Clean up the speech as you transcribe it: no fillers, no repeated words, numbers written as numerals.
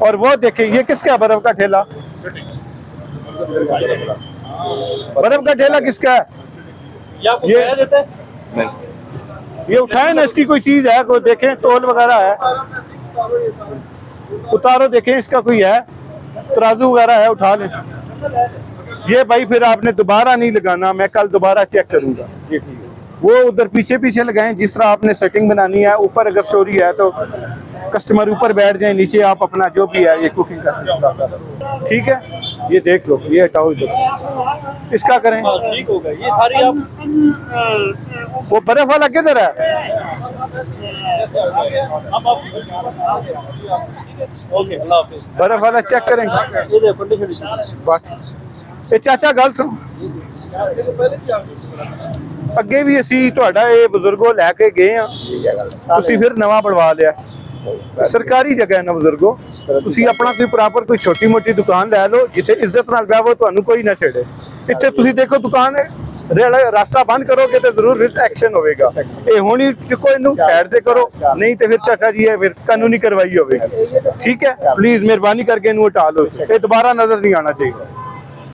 और वो देखिए ये किसका है, बर्फ का ठेला? बर्फ का ठेला किसका है? ये उठाए ना, इसकी कोई चीज है, कोई देखें टोल वगैरह है, उतारो देखें इसका कोई है, तराजू वगैरह है, उठा लें। ये भाई फिर आपने दोबारा नहीं लगाना, मैं कल दोबारा चेक करूंगा। ये ठीक है, वो उधर पीछे पीछे लगाएं जिस तरह आपने सेटिंग बनानी है। ऊपर अगर स्टोरी है तो कस्टमर ऊपर बैठ जाए, नीचे आप अपना जो भी है ये कुकिंग का सिलसिला करो। ठीक है, ये देख लो, ये हटाओ इधर, इसका करें ठीक होगा। ये सारी आप वो बर्फ वाला किधर है? ओके, अल्लाह हाफिज़। बर्फ वाला चेक करेंगे। बात ਇਹ ਚਾਚਾ ਗੱਲ ਸੁਣੋ, ਅੱਗੇ ਵੀ ਅਸੀਂ ਤੁਹਾਡਾ ਇਹ ਬਜ਼ੁਰਗੋ ਲੈ ਕੇ ਗਏ ਆ, ਤੁਸੀਂ ਫਿਰ ਨਵਾਂ ਬਣਵਾ ਲਿਆ। ਸਰਕਾਰੀ ਜਗ੍ਹਾ ਹੈ ਨਾ ਬਜ਼ੁਰਗੋ, ਤੁਸੀਂ ਆਪਣਾ ਕੋਈ ਪ੍ਰੋਪਰ ਕੋਈ ਛੋਟੀ ਮੋਟੀ ਦੁਕਾਨ ਲੈ ਲਓ ਜਿੱਥੇ ਇੱਜ਼ਤ ਨਾਲ ਬਹਿਵੋ, ਤੁਹਾਨੂੰ ਕੋਈ ਨਾ ਛੇੜੇ। ਇੱਥੇ ਤੁਸੀਂ ਦੇਖੋ ਦੁਕਾਨ ਹੈ, ਰਾਸਤਾ ਬੰਦ ਕਰੋਗੇ ਤੇ ਜ਼ਰੂਰ ਰਿਟ ਐਕਸ਼ਨ ਹੋਵੇਗਾ। ਇਹ ਹੁਣੀ ਚੁੱਕੋ, ਇਹਨੂੰ ਸਾਈਡ ਤੇ ਕਰੋ, ਨਹੀਂ ਤੇ ਫਿਰ ਚਾਚਾ ਜੀ ਇਹ ਫਿਰ ਕਾਨੂੰਨੀ ਕਾਰਵਾਈ ਹੋਵੇਗੀ। ਠੀਕ ਹੈ, ਪਲੀਜ਼ ਮਿਹਰਬਾਨੀ ਕਰਕੇ ਇਹਨੂੰ ਹਟਾ ਲਓ, ਇਹ ਦੁਬਾਰਾ ਨਜ਼ਰ ਨਹੀਂ ਆਣਾ ਚਾਹੀਦਾ।